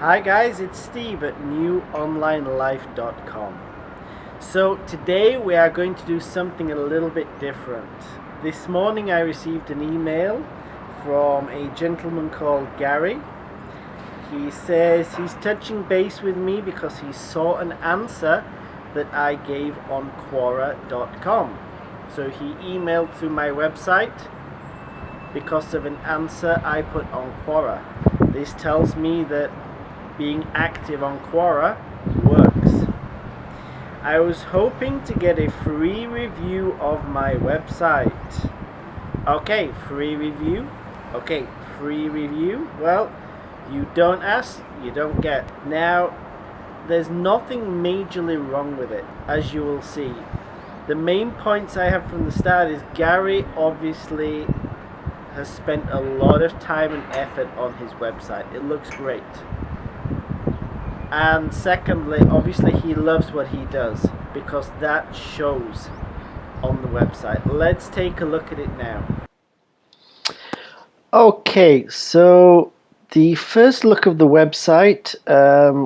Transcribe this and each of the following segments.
Hi guys, it's Steve at newonlinelife.com. So today we are going to do something a little bit different. This morning I received an email from a gentleman called Gary. He says he's touching base with me because he saw an answer that I gave on Quora.com. So he emailed to my website because of an answer I put on Quora. This tells me that being active on Quora works. I was hoping to get a free review of my website. Okay, free review. Okay, free review. Well, you don't ask, you don't get. Now, there's nothing majorly wrong with it, as you will see. The main points I have from the start is Gary obviously has spent a lot of time and effort on his website. It looks great. And secondly, obviously he loves what he does, because that shows on the website. Let's take a look at it now. Okay, so the first look of the website,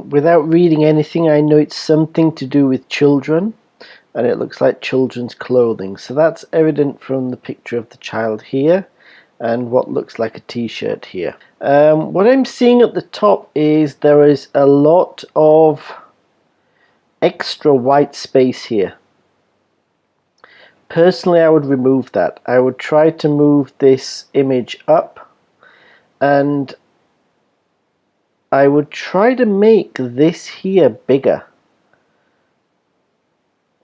without reading anything, I know it's something to do with children, and it looks like children's clothing. So that's evident from the picture of the child here and what looks like a t-shirt here. What I'm seeing at the top is there is a lot of extra white space here. Personally, I would remove that. I would try to move this image up, and I would try to make this here bigger.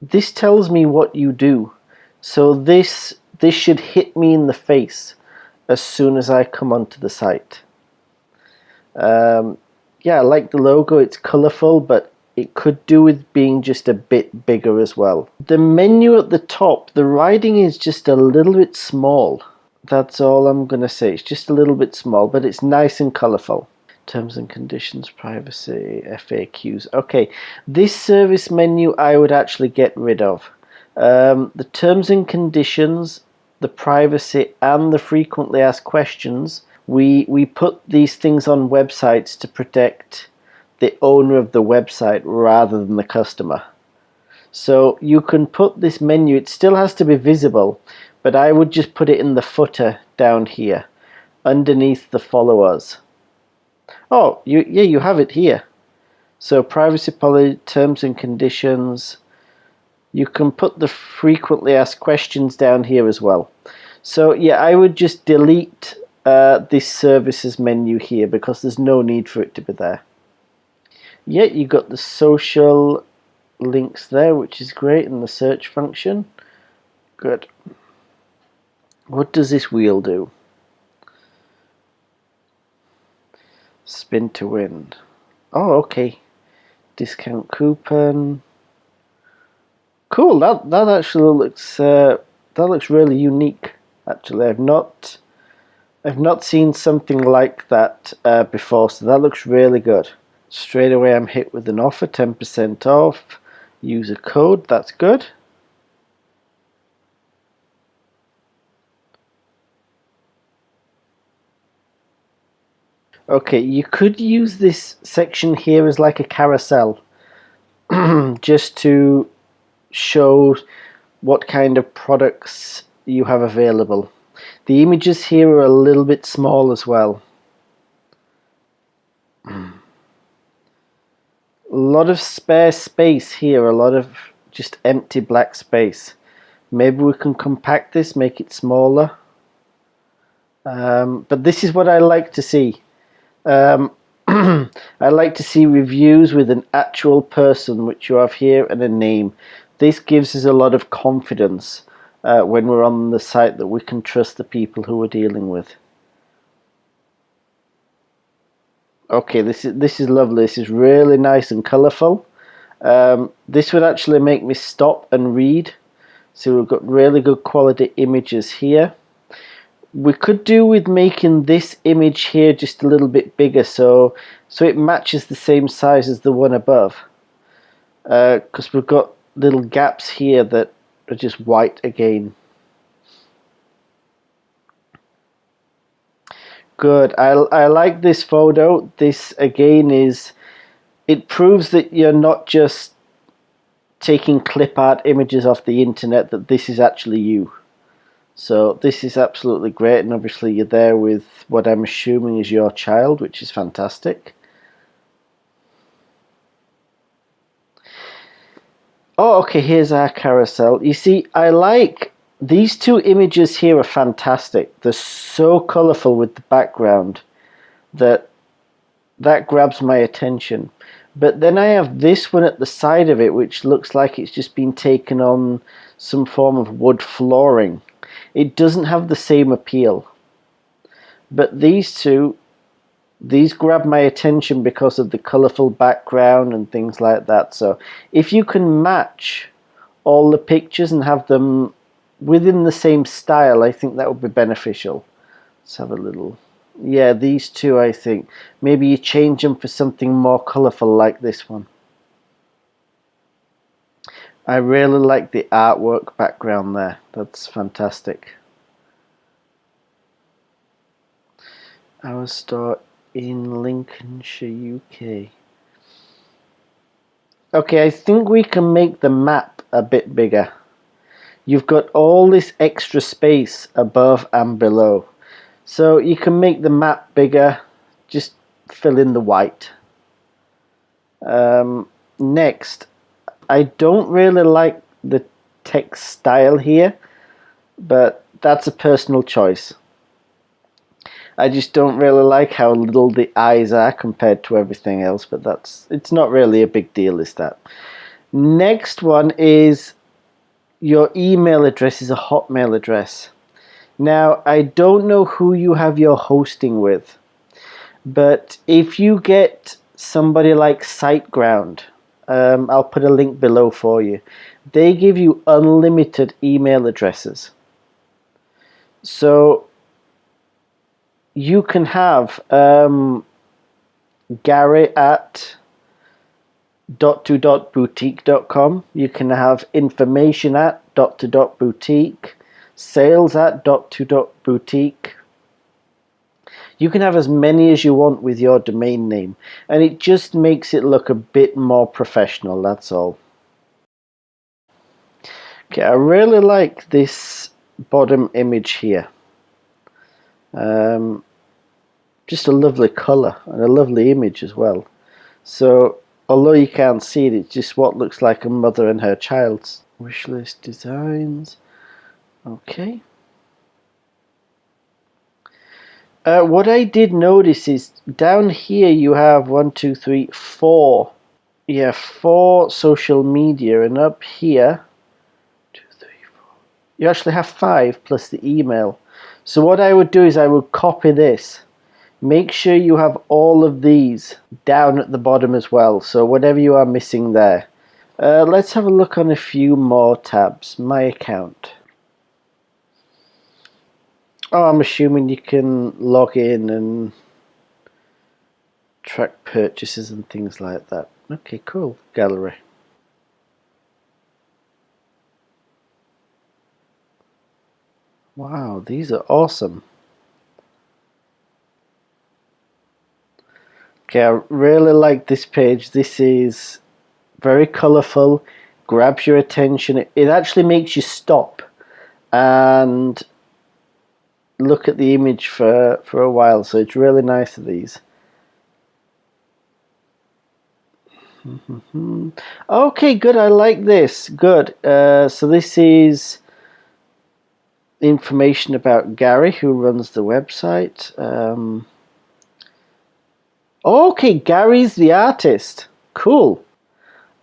This tells me what you do. So this should hit me in the face as soon as I come onto the site. Yeah, I like the logo. It's colorful, but it could do with being just a bit bigger as well. The menu at the top, the writing is just a little bit small. That's all I'm gonna say. It's just a little bit small, but it's nice and colorful. Terms and conditions, privacy, FAQs. Okay, this service menu I would actually get rid of. The terms and conditions, the privacy, and the frequently asked questions, we put these things on websites to protect the owner of the website rather than the customer. So you can put this menu, it still has to be visible, but I would just put it in the footer down here underneath the followers. Oh, you have it here. So privacy policy, terms and conditions. You can put the frequently asked questions down here as well. So yeah, I would just delete this services menu here because there's no need for it to be there. Yeah, you got the social links there, which is great, and the search function. Good. What does this wheel do? Spin to win. Oh, okay. Discount coupon. Cool. That actually looks really unique. Actually, I've not seen something like that before, so that looks really good. Straight away I'm hit with an offer, 10% off. Use a code. That's good. Okay, you could use this section here as like a carousel just to show what kind of products you have available. The images here are a little bit small as well. A lot of spare space here, a lot of just empty black space. Maybe we can compact this, make it smaller. But this is what I like to see. I like to see reviews with an actual person, which you have here, and a name. This gives us a lot of confidence when we're on the site that we can trust the people who we're dealing with. Okay, this is lovely. This is really nice and colorful. This would actually make me stop and read. So we've got really good quality images here. We could do with making this image here just a little bit bigger, so it matches the same size as the one above, because we've got little gaps here that are just white again. Good. I like this photo. This again it proves that you're not just taking clip art images off the internet, that this is actually you. So this is absolutely great, and obviously you're there with what I'm assuming is your child, which is fantastic. Oh, okay, here's our carousel. You see, I like these two images here are fantastic. They're so colourful with the background that grabs my attention. But then I have this one at the side of it, which looks like it's just been taken on some form of wood flooring. It doesn't have the same appeal. But these two, these grab my attention because of the colourful background and things like that. So if you can match all the pictures and have them within the same style, I think that would be beneficial. Let's have a little... Yeah, these two, I think. Maybe you change them for something more colourful like this one. I really like the artwork background there. That's fantastic. Our store in Lincolnshire, UK. Okay, I think we can make the map a bit bigger. You've got all this extra space above and below. So you can make the map bigger, just fill in the white. Next, I don't really like the text style here, but that's a personal choice. I just don't really like how little the eyes are compared to everything else, but it's not really a big deal, is that? Next one is your email address is a Hotmail address. Now, I don't know who you have your hosting with, but if you get somebody like SiteGround, I'll put a link below for you. They give you unlimited email addresses. So you can have Gary at .to.boutique.com. You can have information at .to.boutique. Sales at .to.boutique. You can have as many as you want with your domain name, and it just makes it look a bit more professional, that's all. Okay, I really like this bottom image here. Just a lovely colour and a lovely image as well. So although you can't see it, it's just what looks like a mother and her child's. Wishlist designs. Okay. What I did notice is down here you have 1, 2, 3, 4. Yeah, 4 social media, and up here 2, 3, 4. You actually have 5 plus the email. So what I would do is I would copy this. Make sure you have all of these down at the bottom as well. So whatever you are missing there. Let's have a look on a few more tabs. My account. Oh, I'm assuming you can log in and track purchases and things like that. Okay, cool. Gallery. Wow, these are awesome. Okay, I really like this page. This is very colourful, grabs your attention. It actually makes you stop and look at the image for a while, so it's really nice of these. Okay, good. I like this. Good. So this is information about Gary, who runs the website. Okay, Gary's the artist. Cool.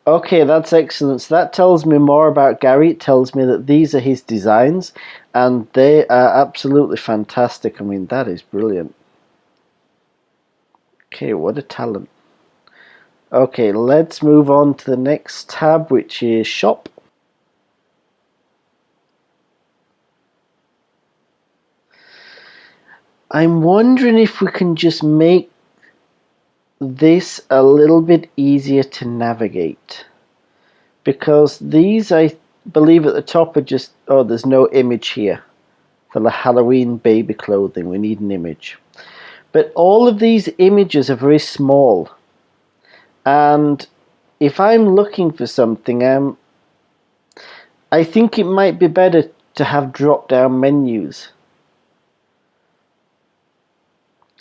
Okay, that's excellent. So that tells me more about Gary. It tells me that these are his designs, and they are absolutely fantastic. I mean, that is brilliant. Okay, what a talent. Okay, let's move on to the next tab, which is Shop. I'm wondering if we can just make this a little bit easier to navigate, because these, I believe at the top are just, oh, there's no image here for the Halloween baby clothing. We need an image. But all of these images are very small. And if I'm looking for something, I think it might be better to have drop-down menus.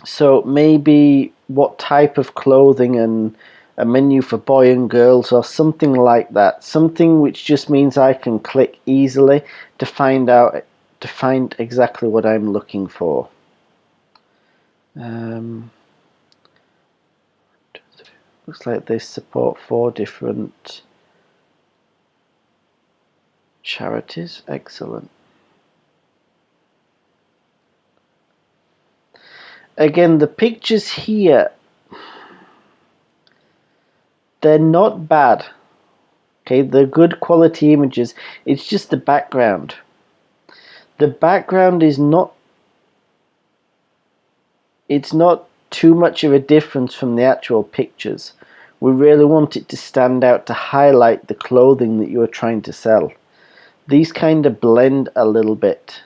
So maybe what type of clothing and a menu for boy and girls or something like that. Something which just means I can click easily to find exactly what I'm looking for. Looks like they support 4 different charities. Excellent. Again, the pictures here, they're not bad. Okay, they're good quality images. It's just the background. The background is not, it's not too much of a difference from the actual pictures. We really want it to stand out to highlight the clothing that you're trying to sell. These kind of blend a little bit.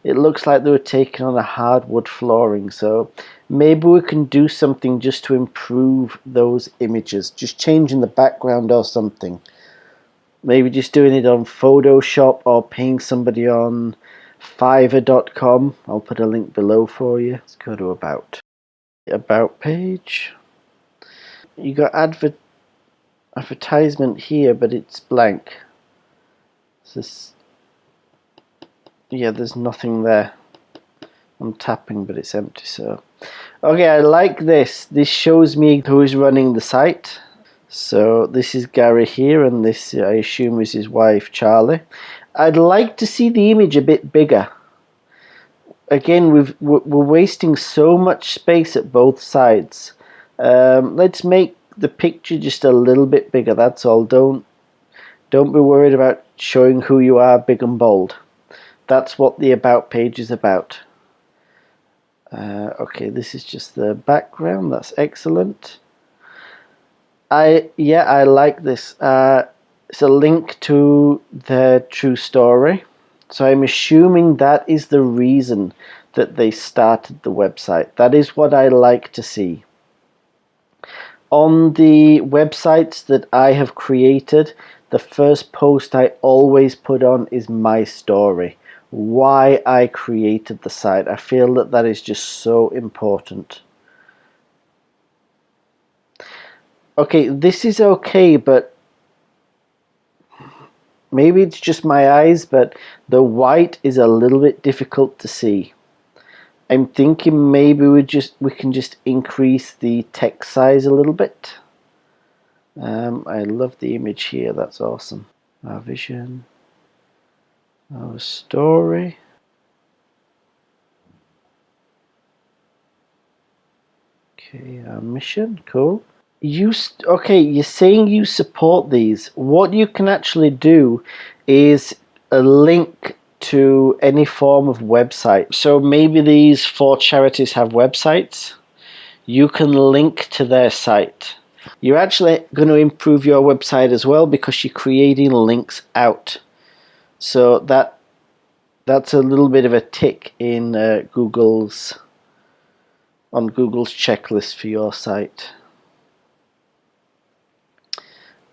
It looks like they were taken on a hardwood flooring, so maybe we can do something just to improve those images. Just changing the background or something. Maybe just doing it on Photoshop or paying somebody on Fiverr.com. I'll put a link below for you. Let's go to About page. You got advertisement here, but it's blank. Yeah, there's nothing there. I'm tapping, but it's empty. So, okay, I like this. This shows me who is running the site. So this is Gary here, and this, I assume, is his wife Charlie. I'd like to see the image a bit bigger. Again, we're wasting so much space at both sides. Let's make the picture just a little bit bigger. That's all. Don't be worried about showing who you are big and bold. That's what the About page is about. Okay, this is just the background. That's excellent. I like this. It's a link to their true story. So I'm assuming that is the reason that they started the website. That is what I like to see. On the websites that I have created, the first post I always put on is my story. Why I created the site. I feel that that is just so important. Okay, this is okay, but maybe it's just my eyes, but the white is a little bit difficult to see. I'm thinking maybe we can just increase the text size a little bit. I love the image here. That's awesome. Our vision, our story. Okay, our mission. Cool. Okay, you're saying you support these. What you can actually do is a link to any form of website. So maybe these 4 charities have websites. You can link to their site. You're actually going to improve your website as well because you're creating links out. So that's a little bit of a tick in Google's checklist for your site.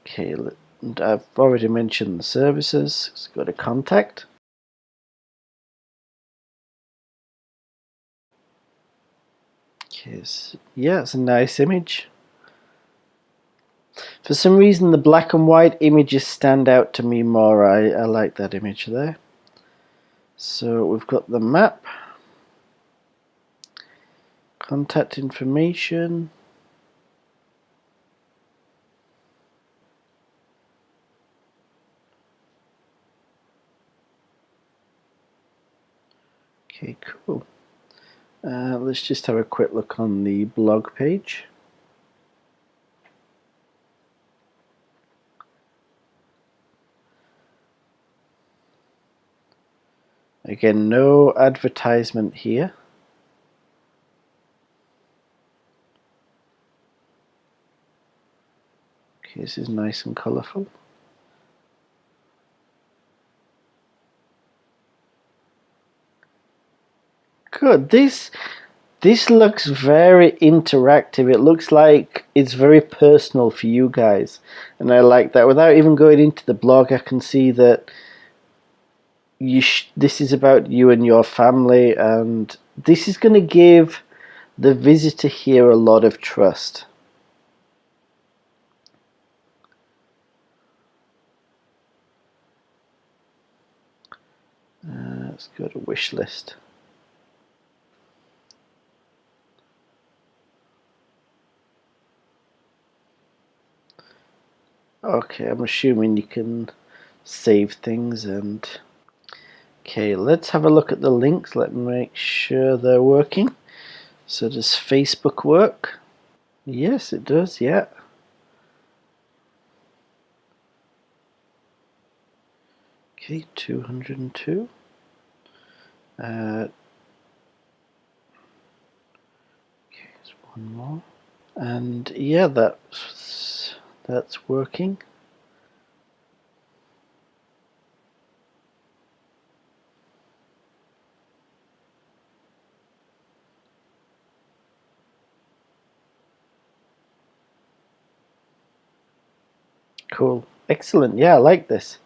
Okay, and I've already mentioned the services. Let's go to contact. Okay, yeah, it's a nice image. For some reason, the black and white images stand out to me more. I like that image there. So we've got the map, contact information. Okay, cool. Let's just have a quick look on the blog page. Again, no advertisement here. Okay, this is nice and colourful. Good. This looks very interactive. It looks like it's very personal for you guys, and I like that. Without even going into the blog, I can see that this is about you and your family, and this is going to give the visitor here a lot of trust. Let's go to wish list. Okay, I'm assuming you can save things. And okay, let's have a look at the links. Let me make sure they're working. So does Facebook work? Yes, it does, yeah. Okay, 202. Okay, there's one more. And yeah, that's working. Cool. Excellent. Yeah, I like this.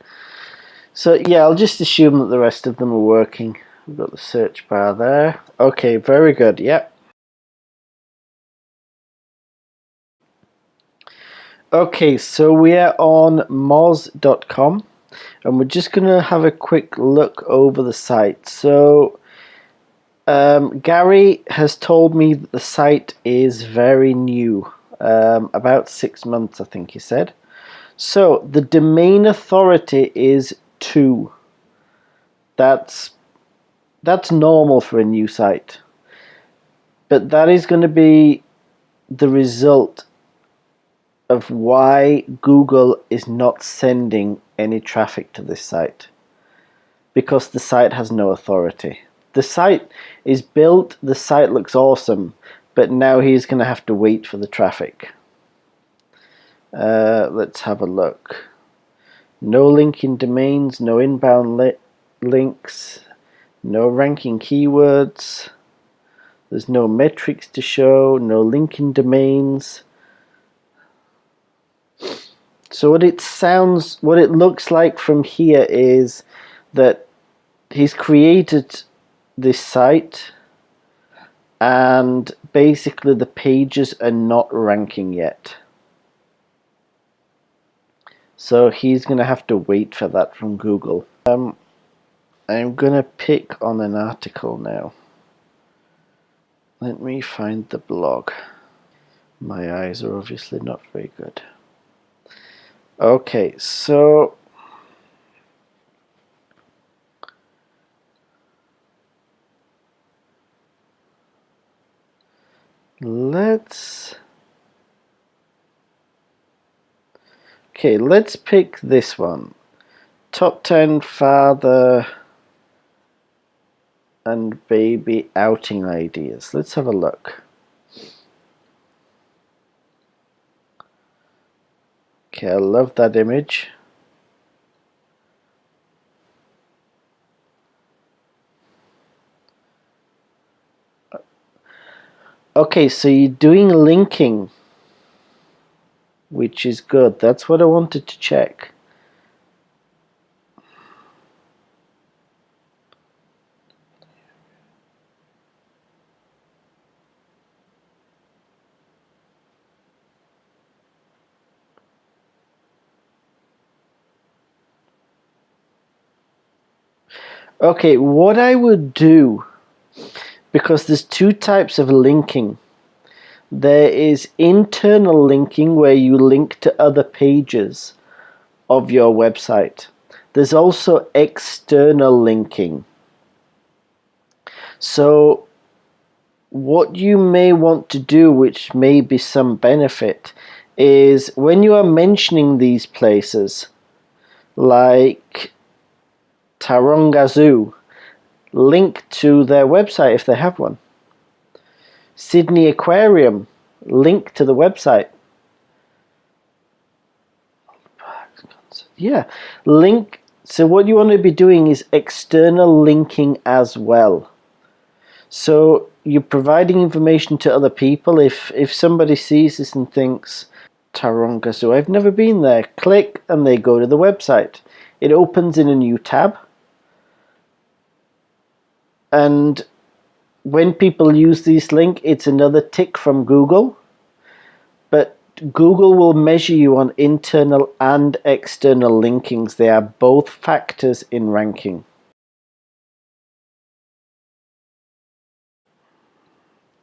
So yeah, I'll just assume that the rest of them are working. We've got the search bar there. Okay, very good. Yep. Okay, so we are on moz.com, and we're just going to have a quick look over the site. So Gary has told me that the site is very new, about 6 months, I think he said. So the domain authority is 2. That's normal for a new site, but that is going to be the result of why Google is not sending any traffic to this site, because the site has no authority. The site is built, the site looks awesome, but now he's going to have to wait for the traffic. Let's have a look. No linking domains, no inbound links, no ranking keywords, there's no metrics to show, no linking domains. So what it looks like from here is that he's created this site, and basically the pages are not ranking yet. So he's going to have to wait for that from Google. I'm going to pick on an article now. Let me find the blog. My eyes are obviously not very good. Okay, so let's pick this one. Top 10 father and baby outing ideas. Let's have a look. Okay, I love that image. Okay, so you're doing linking, which is good. That's what I wanted to check. Okay, what I would do, because there's 2 types of linking. There is internal linking, where you link to other pages of your website. There's also external linking. So what you may want to do, which may be some benefit, is when you are mentioning these places, like Taronga Zoo, link to their website if they have one. Sydney Aquarium, link to the website. Yeah, link. So what you want to be doing is external linking as well. So you're providing information to other people. If somebody sees this and thinks, Taronga Zoo, I've never been there, click and they go to the website. It opens in a new tab. And when people use this link, it's another tick from Google. But Google will measure you on internal and external linkings. They are both factors in ranking.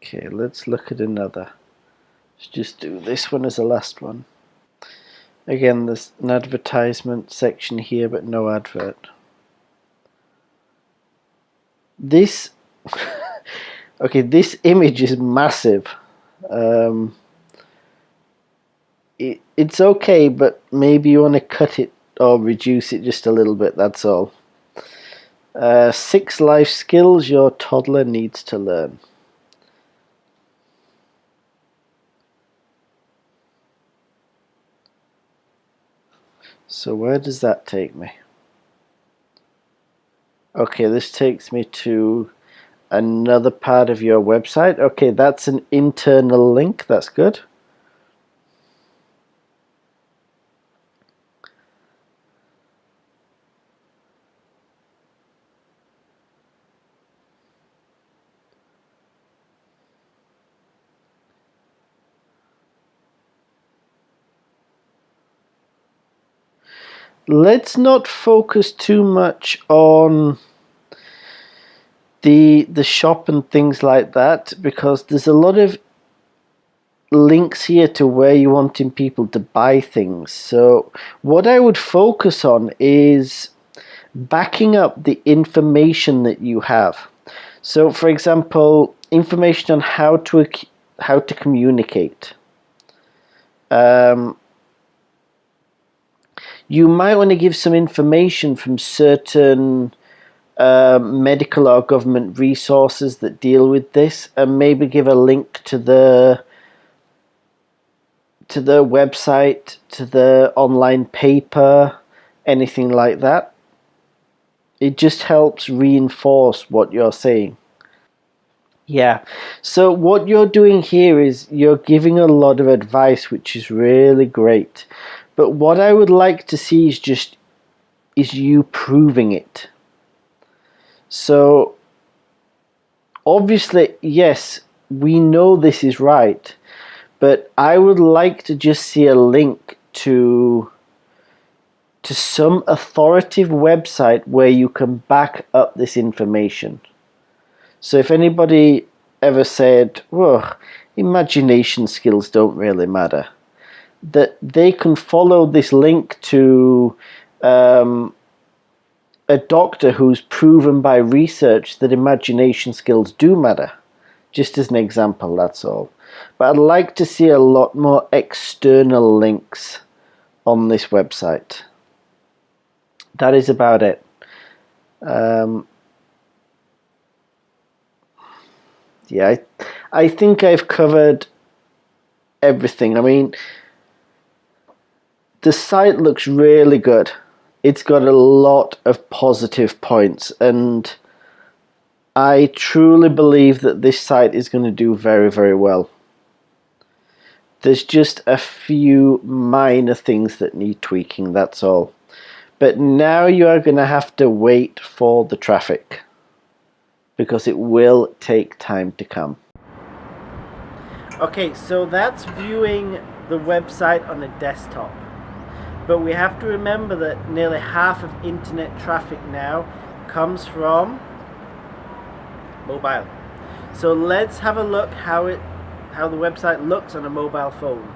Okay, let's look at another. Let's just do this one as the last one. Again, there's an advertisement section here, but no advert. This, okay, this image is massive. It's okay, but maybe you want to cut it or reduce it just a little bit, that's all. 6 life skills your toddler needs to learn. So where does that take me? Okay, this takes me to another part of your website. Okay, that's an internal link, that's good. Let's not focus too much on the shop and things like that, because there's a lot of links here to where you're wanting people to buy things. So what I would focus on is backing up the information that you have. So for example, information on how to communicate. You might want to give some information from certain medical or government resources that deal with this, and maybe give a link to the website, to the online paper, anything like that. It just helps reinforce what you're saying. Yeah, so what you're doing here is you're giving a lot of advice, which is really great. But what I would like to see is you proving it. So obviously, yes, we know this is right, but I would like to just see a link to some authoritative website where you can back up this information. So if anybody ever said, well, imagination skills don't really matter, that they can follow this link to a doctor who's proven by research that imagination skills do matter. Just as an example, that's all. But I'd like to see a lot more external links on this website. That is about it. Yeah, I think I've covered everything. I mean, the site looks really good. It's got a lot of positive points, and I truly believe that this site is going to do very, very well. There's just a few minor things that need tweaking, that's all. But now you are going to have to wait for the traffic, because it will take time to come. Okay, so that's viewing the website on a desktop. But we have to remember that nearly half of internet traffic now comes from mobile. So let's have a look how the website looks on a mobile phone.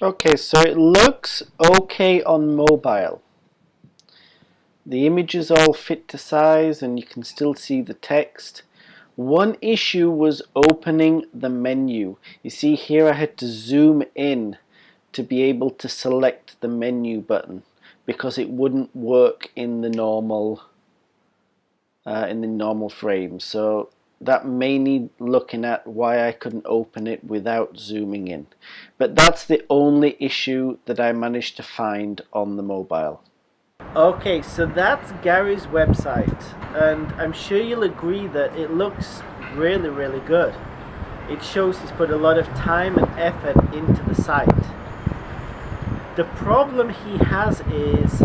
Okay, so it looks okay on mobile. The images all fit to size and you can still see the text. One issue was opening the menu. You see here I had to zoom in to be able to select the menu button because it wouldn't work in the normal frame. So that may need looking at why I couldn't open it without zooming in. But that's the only issue that I managed to find on the mobile. Okay, so that's Gary's website, and I'm sure you'll agree that it looks really, really good. It shows he's put a lot of time and effort into the site. The problem he has is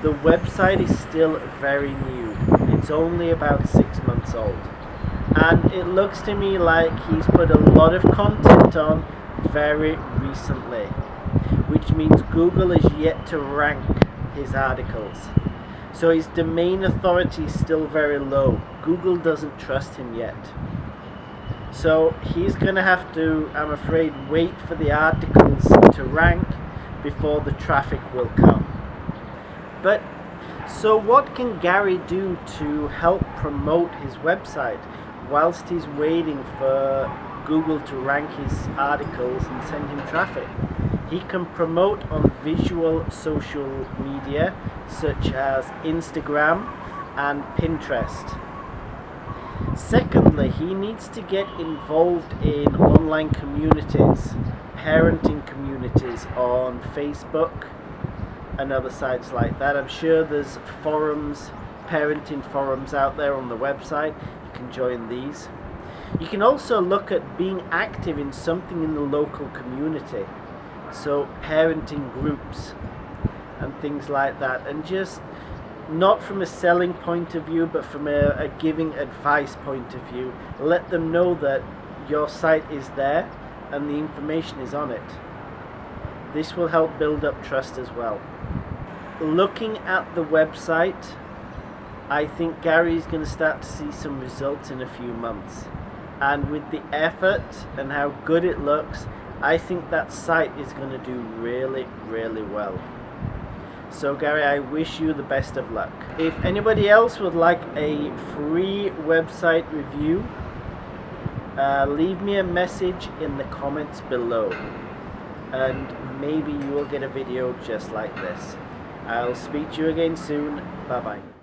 the website is still very new. It's only about 6 months old. And it looks to me like he's put a lot of content on very recently, which means Google is yet to rank his articles. So his domain authority is still very low. Google doesn't trust him yet. So he's going to have to, I'm afraid, wait for the articles to rank before the traffic will come. But so what can Gary do to help promote his website whilst he's waiting for Google to rank his articles and send him traffic? He can promote on visual social media such as Instagram and Pinterest. Secondly, he needs to get involved in online communities, parenting communities on Facebook and other sites like that. I'm sure there's forums, parenting forums out there on the website. You can join these. You can also look at being active in something in the local community. So parenting groups and things like that, and just not from a selling point of view but from a giving advice point of view. Let them know that your site is there and the information is on it. This will help build up trust as well. Looking at the website, I think Gary is going to start to see some results in a few months, and with the effort and how good it looks, I think that site is going to do really, really well. So Gary, I wish you the best of luck. If anybody else would like a free website review, leave me a message in the comments below, and maybe you will get a video just like this. I'll speak to you again soon. Bye bye.